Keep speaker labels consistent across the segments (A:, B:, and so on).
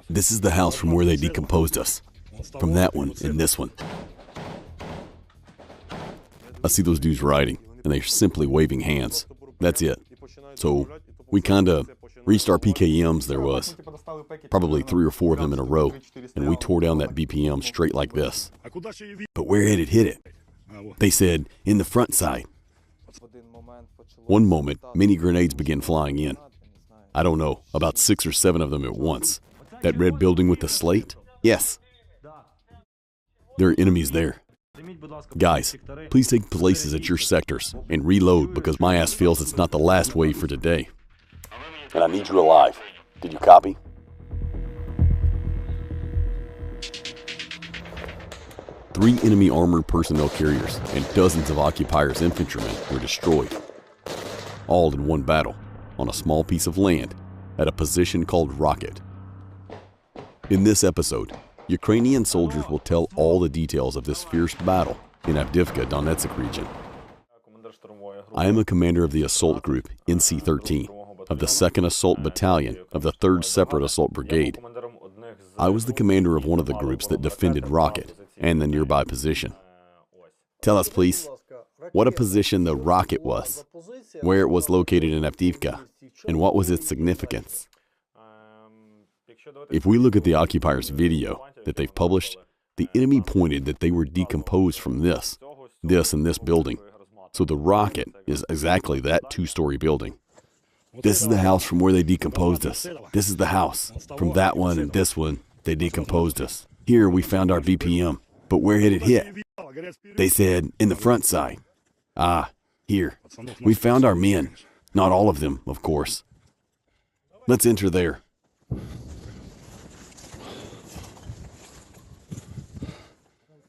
A: This is the house from where they decomposed us. From that one and this one. I see those dudes riding, and they're simply waving hands. That's it. So we kinda reached our PKMs. There was probably 3 or 4 of them in a row, and we tore down that BPM straight like this. But where had it hit it? They said, in the front side. One moment, many grenades began flying in. I don't know, about 6 or 7 of them at once. That red building with the slate? Yes. There are enemies there. Guys, please take places at your sectors and reload because my ass feels it's not the last wave for today. And I need you alive. Did you copy? Three enemy armored personnel carriers and dozens of occupiers' infantrymen were destroyed. All in one battle, on a small piece of land, at a position called Rocket. In this episode, Ukrainian soldiers will tell all the details of this fierce battle in Avdiivka, Donetsk region. I am a commander of the assault group NC-13 of the 2nd Assault Battalion of the 3rd Separate Assault Brigade. I was the commander of one of the groups that defended Rocket and the nearby position. Tell us, please, what a position the Rocket was, where it was located in Avdiivka, and what was its significance. If we look at the occupiers' video that they've published, the enemy pointed that they were decomposed from this, and this building. So the Rocket is exactly that 2-story building. This is the house from where they decomposed us. This is the house. From that one and this one, they decomposed us. Here we found our BPM. But where had it hit? They said, in the front side. Ah, here. We found our men. Not all of them, of course. Let's enter there.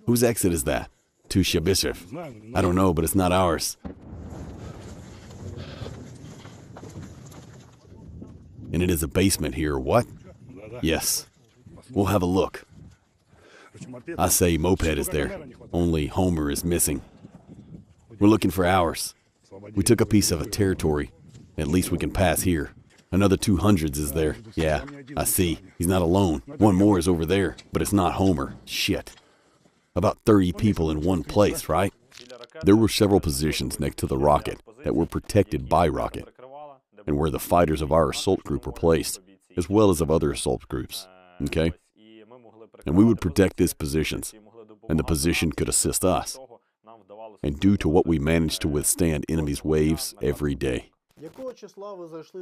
A: Whose exit is that? To Shabishev. I don't know, but it's not ours. And it is a basement here, what? Yes. We'll have a look. I say Moped is there, only Homer is missing. We're looking for ours. We took a piece of a territory. At least we can pass here. Another 200s is there. Yeah, I see. He's not alone. One more is over there, but it's not Homer. Shit. About 30 people in one place, right? There were several positions next to the Rocket that were protected by Rocket, and where the fighters of our assault group were placed, as well as of other assault groups, okay? And we would protect these positions, and the position could assist us. And due to what we managed to withstand enemies' waves every day.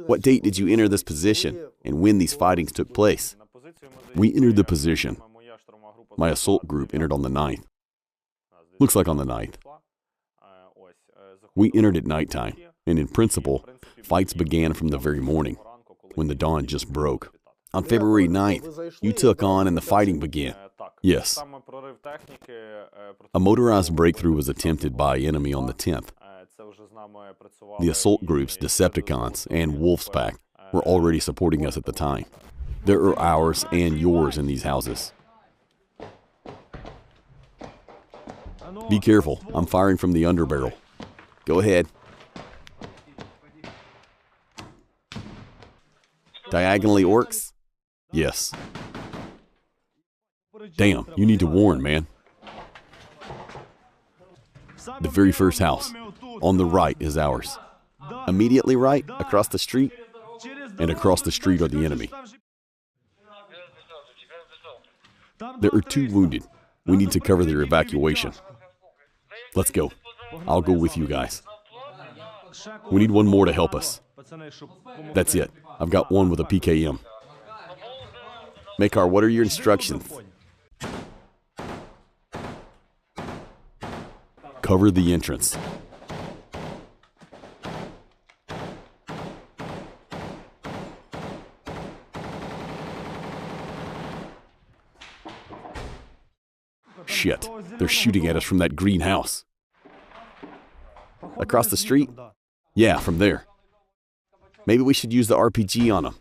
A: What date did you enter this position, and when these fightings took place? We entered the position. My assault group entered on the 9th. Looks like on the 9th. We entered at nighttime, and in principle, fights began from the very morning, when the dawn just broke. On February 9th, you took on and the fighting began. Yes. A motorized breakthrough was attempted by enemy on the 10th. The assault groups, Decepticons, and Wolfspack were already supporting us at the time. There are ours and yours in these houses. Be careful, I'm firing from the underbarrel. Go ahead. Diagonally orcs? Yes. Damn, you need to warn, man. The very first house, on the right, is ours. Immediately right, across the street, and across the street are the enemy. There are 2 wounded. We need to cover their evacuation. Let's go. I'll go with you guys. We need one more to help us. That's it. I've got one with a PKM. Makar, what are your instructions? Cover the entrance. Shit, they're shooting at us from that greenhouse. Across the street? Yeah, from there. Maybe we should use the RPG on them.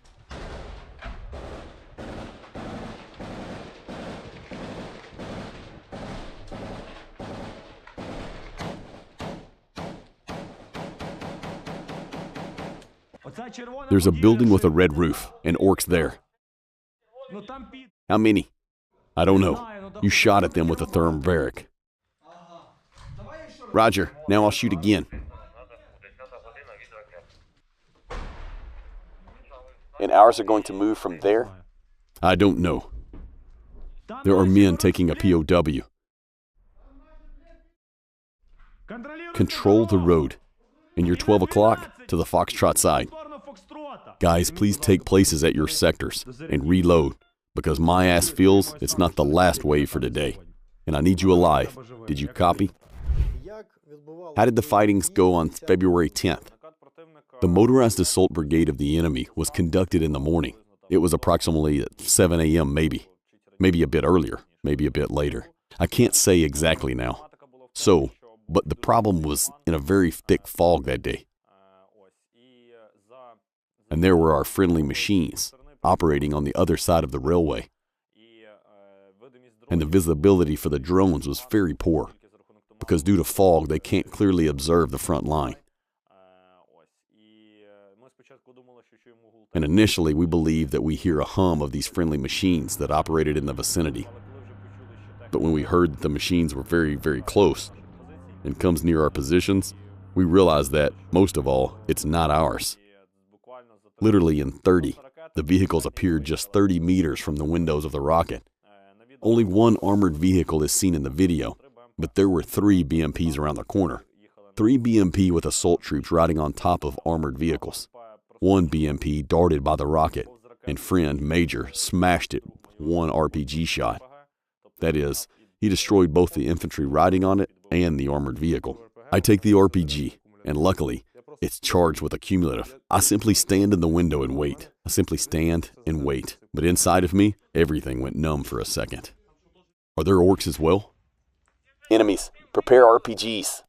A: There's a building with a red roof, and orcs there. How many? I don't know. You shot at them with a thermobaric. Roger, now I'll shoot again. And ours are going to move from there? I don't know. There are men taking a POW. Control the road. And your 12 o'clock to the Foxtrot side. Guys, please take places at your sectors and reload, because my ass feels it's not the last wave for today. And I need you alive. Did you copy? How did the fightings go on February 10th? The motorized assault brigade of the enemy was conducted in the morning. It was approximately at 7 a.m. maybe a bit earlier, maybe a bit later. I can't say exactly now. But the problem was in a very thick fog that day. And there were our friendly machines operating on the other side of the railway. And the visibility for the drones was very poor, because due to fog, they can't clearly observe the front line. And initially, we believed that we hear a hum of these friendly machines that operated in the vicinity. But when we heard that the machines were very, very close and comes near our positions, we realized that, most of all, it's not ours. Literally in 30, the vehicles appeared just 30 meters from the windows of the rocket. Only one armored vehicle is seen in the video, but there were 3 BMPs around the corner. 3 BMP with assault troops riding on top of armored vehicles. 1 BMP darted by the rocket, and friend Major smashed it with 1 RPG shot. That is, he destroyed both the infantry riding on it and the armored vehicle. I take the RPG, and luckily, it's charged with a cumulative. I simply stand in the window and wait. But inside of me, everything went numb for a second. Are there orcs as well? Enemies, prepare RPGs.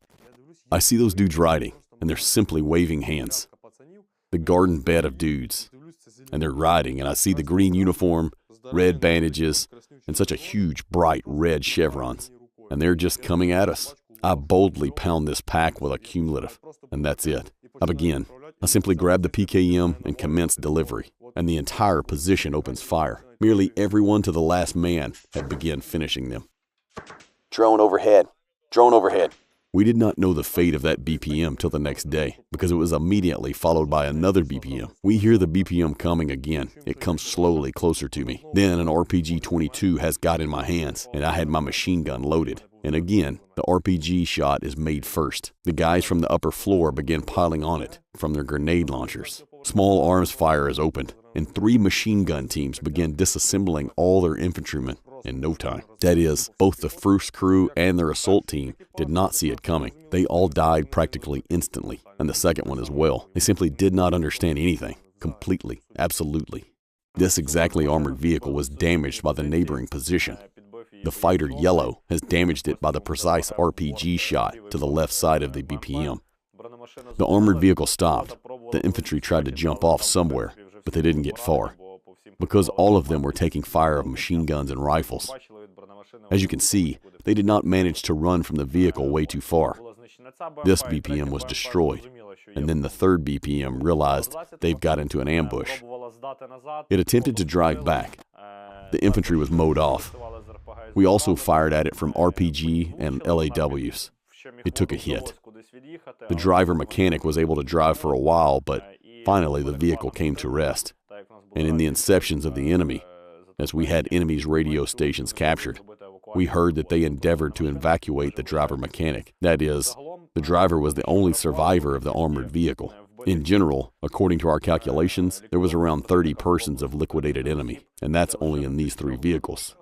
A: I see those dudes riding, and they're simply waving hands. The garden bed of dudes. And they're riding, and I see the green uniform, red bandages, and such a huge, bright red chevrons. And they're just coming at us. I boldly pound this pack with a cumulative, and that's it. I begin. I simply grab the PKM and commence delivery, and the entire position opens fire. Nearly everyone to the last man had begun finishing them. Drone overhead. Drone overhead. We did not know the fate of that BPM till the next day, because it was immediately followed by another BPM. We hear the BPM coming again. It comes slowly closer to me. Then an RPG-22 has got in my hands, and I had my machine gun loaded. And again, the RPG shot is made first. The guys from the upper floor begin piling on it from their grenade launchers. Small arms fire is opened, and 3 machine gun teams begin disassembling all their infantrymen in no time. That is, both the first crew and their assault team did not see it coming. They all died practically instantly, and the second one as well. They simply did not understand anything. Completely. Absolutely. This exactly armored vehicle was damaged by the neighboring position. The fighter Yellow has damaged it by the precise RPG shot to the left side of the BPM. The armored vehicle stopped. The infantry tried to jump off somewhere, but they didn't get far, because all of them were taking fire of machine guns and rifles. As you can see, they did not manage to run from the vehicle way too far. This BPM was destroyed, and then the third BPM realized they've got into an ambush. It attempted to drive back. The infantry was mowed off. We also fired at it from RPG and LAWs. It took a hit. The driver mechanic was able to drive for a while, but finally the vehicle came to rest. And in the inceptions of the enemy, as we had enemies' radio stations captured, we heard that they endeavored to evacuate the driver mechanic. That is, the driver was the only survivor of the armored vehicle. In general, according to our calculations, there was around 30 persons of liquidated enemy, and that's only in these 3 vehicles.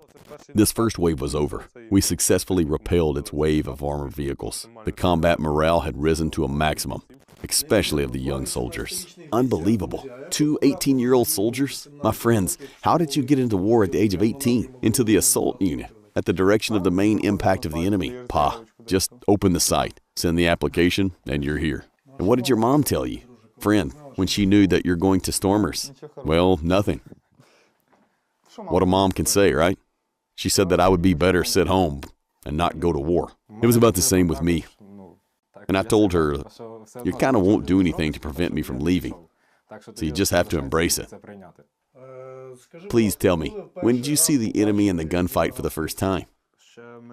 A: This first wave was over. We successfully repelled its wave of armored vehicles. The combat morale had risen to a maximum, especially of the young soldiers. Unbelievable. 2 18-year-old soldiers? My friends, how did you get into war at the age of 18? Into the assault unit, at the direction of the main impact of the enemy? Pa, just open the site, send the application, and you're here. And what did your mom tell you? Friend, when she knew that you're going to Stormers? Well, nothing. What a mom can say, right? She said that I would be better sit home and not go to war. It was about the same with me. And I told her, you kind of won't do anything to prevent me from leaving, so you just have to embrace it. Please tell me, when did you see the enemy in the gunfight for the first time?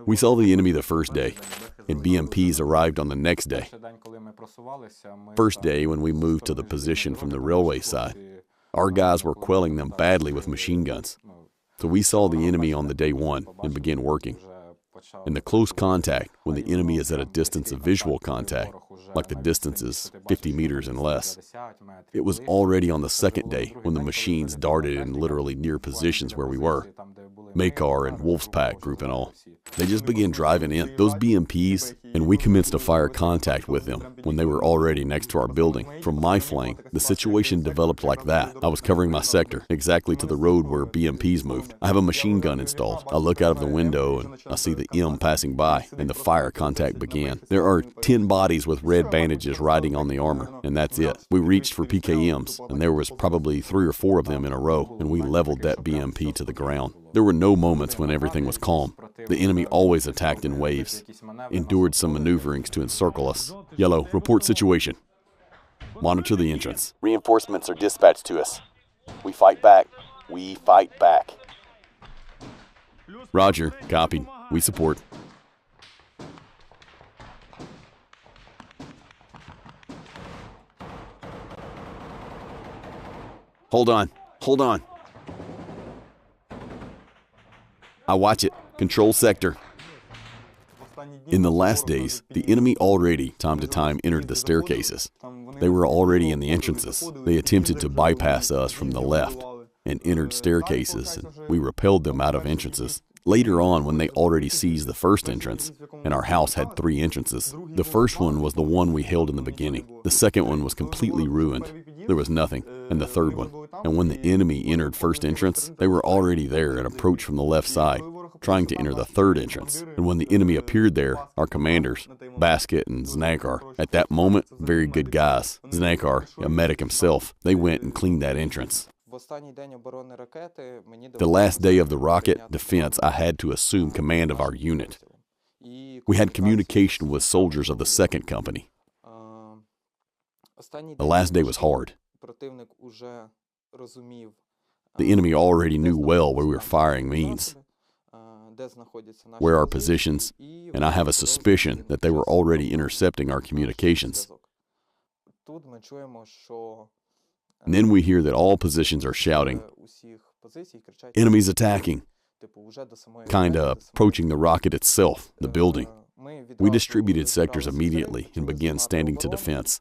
A: We saw the enemy the first day, and BMPs arrived on the next day. First day, when we moved to the position from the railway side, our guys were quelling them badly with machine guns. So we saw the enemy on the day one and began working. In the close contact, when the enemy is at a distance of visual contact, like the distance is 50 meters and less, it was already on the second day when the machines darted in literally near positions where we were. Makar and Wolfspack group and all. They just began driving in, those BMPs, and we commenced to fire contact with them when they were already next to our building. From my flank, the situation developed like that. I was covering my sector, exactly to the road where BMPs moved. I have a machine gun installed. I look out of the window and I see the M passing by, and the fire contact began. There are 10 bodies with red bandages riding on the armor, and that's it. We reached for PKMs, and there was probably 3 or 4 of them in a row, and we leveled that BMP to the ground. There were no moments when everything was calm. The enemy always attacked in waves, endured some maneuverings to encircle us. Yellow, report situation. Monitor the entrance. Reinforcements are dispatched to us. We fight back. We fight back. Roger, copied. We support. Hold on. Hold on. I watch it. Control sector. In the last days, the enemy already, time to time, entered the staircases. They were already in the entrances. They attempted to bypass us from the left and entered staircases, and we repelled them out of entrances. Later on, when they already seized the first entrance, and our house had 3 entrances, the first one was the one we held in the beginning. The second one was completely ruined. There was nothing. And the third one. And when the enemy entered first entrance, they were already there and approached from the left side, trying to enter the third entrance. And when the enemy appeared there, our commanders, Basket and Znakar, at that moment, very good guys. Znakar, a medic himself, they went and cleaned that entrance. The last day of the rocket defense, I had to assume command of our unit. We had communication with soldiers of the 2nd company. The last day was hard. The enemy already knew well where we were firing means, where our positions, and I have a suspicion that they were already intercepting our communications. And then we hear that all positions are shouting, "Enemies attacking," kinda approaching the rocket itself, the building. We distributed sectors immediately and began standing to defense.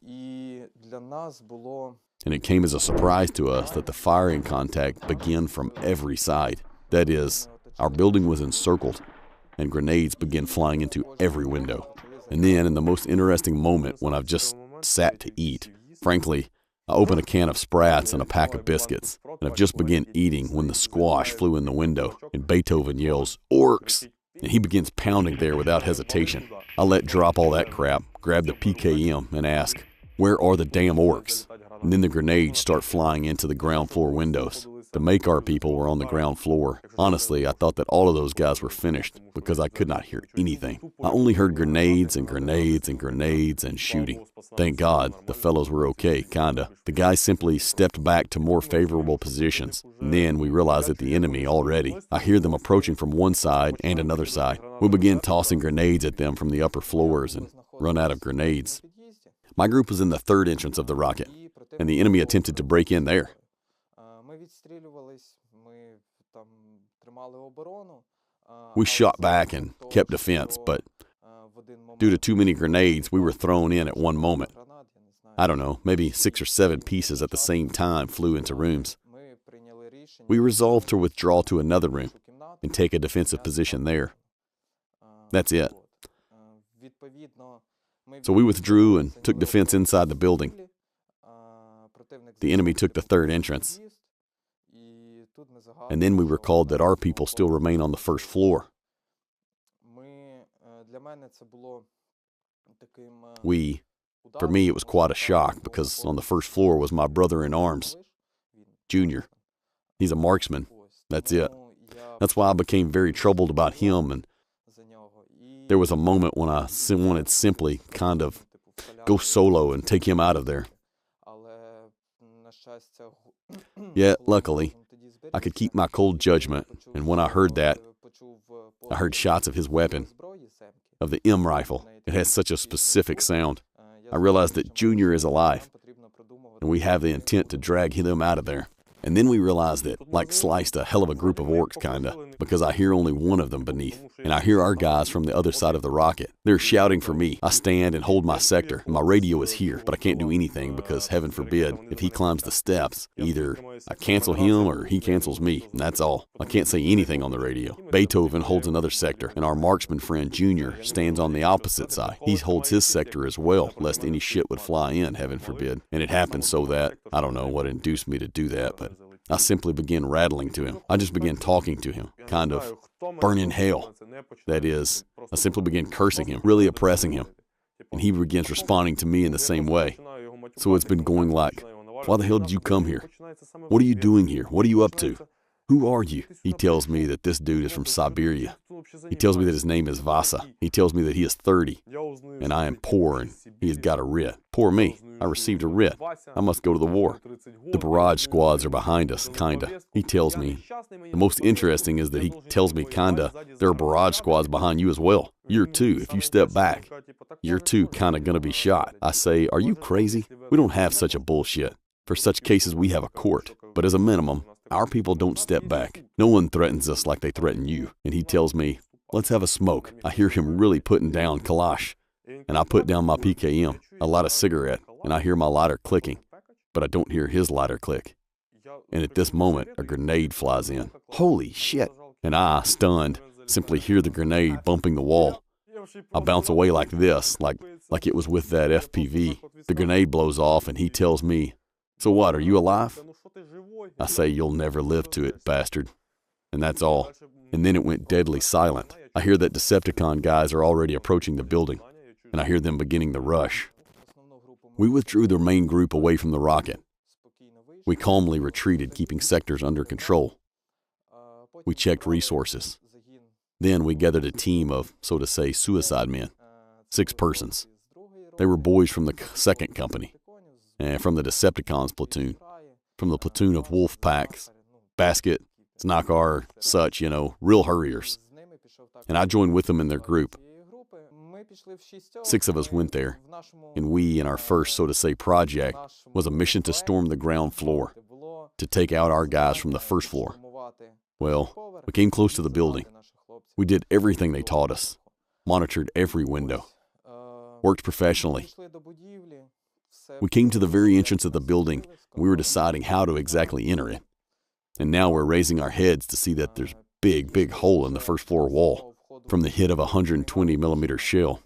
A: And it came as a surprise to us that the firing contact began from every side. That is, our building was encircled, and grenades began flying into every window. And then, in the most interesting moment when I've just sat to eat, frankly, I opened a can of Sprats and a pack of biscuits, and I've just begun eating when the squash flew in the window, and Beethoven yells, "Orcs!" And he begins pounding there without hesitation. I let drop all that crap, grab the PKM, and ask, "Where are the damn orcs?" And then the grenades start flying into the ground floor windows. The Makar people were on the ground floor. Honestly, I thought that all of those guys were finished because I could not hear anything. I only heard grenades and grenades and grenades and shooting. Thank God, the fellows were okay, kinda. The guys simply stepped back to more favorable positions. And then we realized that the enemy already. I hear them approaching from one side and another side. We begin tossing grenades at them from the upper floors and run out of grenades. My group was in the 3rd entrance of the rocket, and the enemy attempted to break in there. We shot back and kept defense, but due to too many grenades, we were thrown in at one moment. I don't know, maybe 6 or 7 pieces at the same time flew into rooms. We resolved to withdraw to another room and take a defensive position there. That's it. So we withdrew and took defense inside the building. The enemy took the 3rd entrance. And then we recalled that our people still remain on the 1st floor. For me, it was quite a shock because on the 1st floor was my brother-in-arms, Junior. He's a marksman. That's it. That's why I became very troubled about him, and there was a moment when I wanted simply kind of go solo and take him out of there. Yet, luckily, I could keep my cold judgment, and when I heard that, I heard shots of his weapon, of the M rifle. It has such a specific sound. I realized that Junior is alive, and we have the intent to drag him out of there. And then we realized that, like sliced a hell of a group of orcs, kinda, because I hear only one of them beneath. And I hear our guys from the other side of the rocket. They're shouting for me. I stand and hold my sector. My radio is here, but I can't do anything because, heaven forbid, if he climbs the steps, either I cancel him or he cancels me, and that's all. I can't say anything on the radio. Beethoven holds another sector, and our marksman friend Junior stands on the opposite side. He holds his sector as well, lest any shit would fly in, heaven forbid. And it happened so that, I don't know what induced me to do that, but I simply began rattling to him. I just began talking to him, kind of burn in hell. That is, I simply began cursing him, really oppressing him. And he begins responding to me in the same way. So it's been going like, why the hell did you come here? What are you doing here? What are you up to? Who are you? He tells me that this dude is from Siberia. He tells me that his name is Vasa. He tells me that he is 30, and I am poor, and he has got a writ. Poor me. I received a writ. I must go to the war. The barrage squads are behind us, kinda. He tells me. The most interesting is that he tells me, kinda, there are barrage squads behind you as well. You're too. If you step back, you're too kinda gonna be shot. I say, are you crazy? We don't have such a bullshit. For such cases, we have a court. But as a minimum, our people don't step back. No one threatens us like they threaten you. And he tells me, let's have a smoke. I hear him really putting down Kalash. And I put down my PKM. I light a cigarette, and I hear my lighter clicking. But I don't hear his lighter click. And at this moment, a grenade flies in. Holy shit! And I, stunned, simply hear the grenade bumping the wall. I bounce away like this, like it was with that FPV. The grenade blows off, and he tells me, so what, are you alive? I say, you'll never live to it, bastard. And that's all. And then it went deadly silent. I hear that Decepticon guys are already approaching the building, and I hear them beginning the rush. We withdrew the main group away from the rocket. We calmly retreated, keeping sectors under control. We checked resources. Then we gathered a team of, so to say, suicide men. 6 persons. They were boys from the 2nd company, and from the Decepticons platoon, from the platoon of wolf packs, basket, Znakar, such, real hurriers. And I joined with them in their group. 6 of us went there, and we, in our first, so to say, project, was a mission to storm the ground floor, to take out our guys from the 1st floor. Well, we came close to the building. We did everything they taught us, monitored every window, worked professionally. We came to the very entrance of the building, and we were deciding how to exactly enter it. And now we're raising our heads to see that there's a big hole in the 1st floor wall from the hit of a 120mm shell.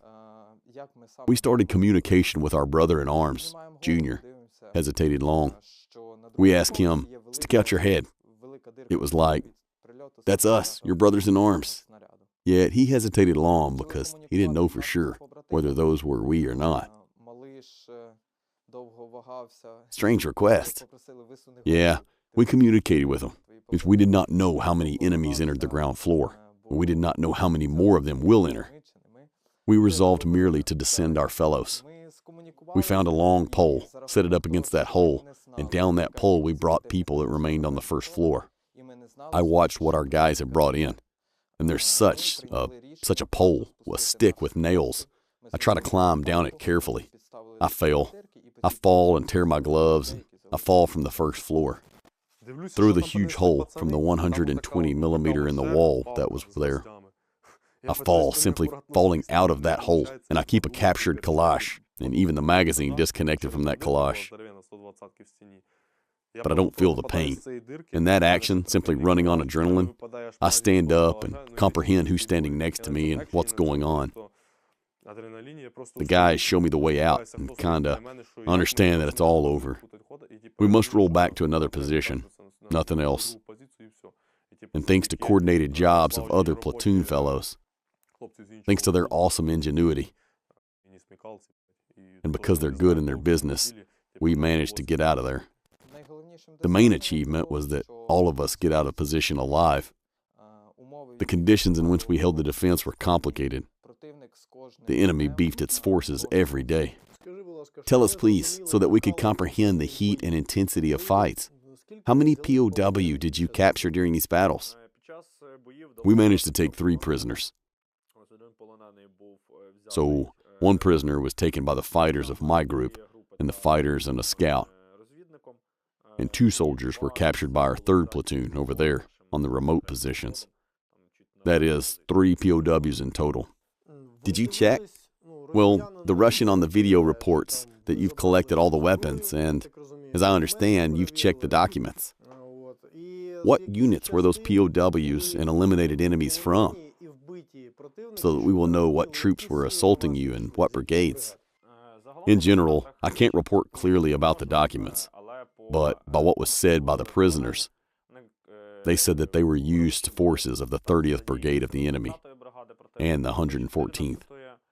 A: We started communication with our brother in arms, Junior. Hesitated long. We asked him, stick out your head. It was like, that's us, your brothers in arms. Yet he hesitated long because he didn't know for sure whether those were we or not. Strange request. Yeah, we communicated with him because we did not know how many enemies entered the ground floor, and we did not know how many more of them will enter. We resolved merely to descend our fellows. We found a long pole, set it up against that hole, and down that pole we brought people that remained on the 1st floor. I watched what our guys had brought in, and there's such a pole, a stick with nails. I try to climb down it carefully. I fail. I fall and tear my gloves, and I fall from the 1st floor. Through the huge hole from the 120mm in the wall that was there. I fall, simply falling out of that hole, and I keep a captured Kalash, and even the magazine disconnected from that Kalash. But I don't feel the pain. In that action, simply running on adrenaline, I stand up and comprehend who's standing next to me and what's going on. The guys show me the way out and kinda understand that it's all over. We must roll back to another position, nothing else. And thanks to coordinated jobs of other platoon fellows, thanks to their awesome ingenuity, and because they're good in their business, we managed to get out of there. The main achievement was that all of us get out of position alive. The conditions in which we held the defense were complicated. The enemy beefed its forces every day. Tell us, please, so that we could comprehend the heat and intensity of fights. How many POW did you capture during these battles? We managed to take 3 prisoners. So, 1 prisoner was taken by the fighters of my group, and the fighters and a scout. And 2 soldiers were captured by our 3rd platoon over there on the remote positions. That is, 3 POWs in total. Did you check? Well, the Russian on the video reports that you've collected all the weapons, and, as I understand, you've checked the documents. What units were those POWs and eliminated enemies from? So that we will know what troops were assaulting you and what brigades. In general, I can't report clearly about the documents, but by what was said by the prisoners, they said that they were used forces of the 30th Brigade of the enemy and the 114th.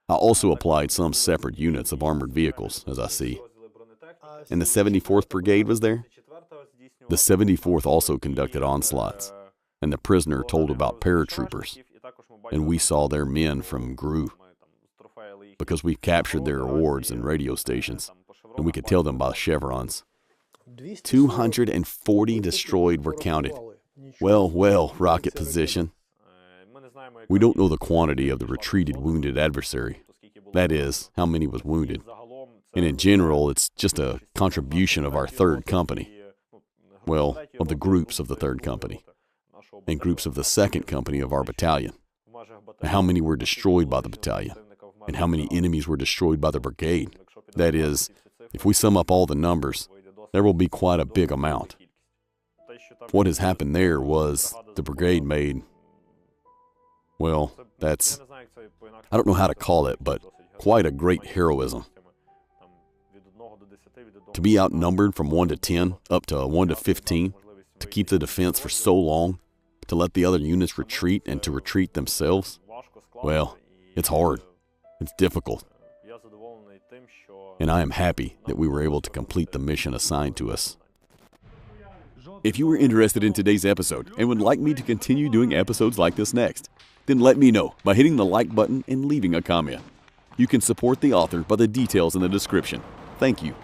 A: I also applied some separate units of armored vehicles, as I see. And the 74th Brigade was there? The 74th also conducted onslaughts, and the prisoner told about paratroopers, and we saw their men from GRU, because we captured their awards and radio stations, and we could tell them by chevrons. 240 destroyed were counted. Well, well, rocket position. We don't know the quantity of the retreated wounded adversary. That is, how many was wounded. And in general, it's just a contribution of our 3rd company. Well, of the groups of the 3rd company, and groups of the 2nd company of our battalion. And how many were destroyed by the battalion, and how many enemies were destroyed by the brigade. That is, if we sum up all the numbers, there will be quite a big amount. What has happened there was the brigade made, well, that's, I don't know how to call it, but quite a great heroism. To be outnumbered from 1 to 10 up to 1 to 15, to keep the defense for so long, to let the other units retreat and to retreat themselves, well, it's hard. It's difficult. And I am happy that we were able to complete the mission assigned to us. If you were interested in today's episode and would like me to continue doing episodes like this next, then let me know by hitting the like button and leaving a comment. You can support the author by the details in the description. Thank you.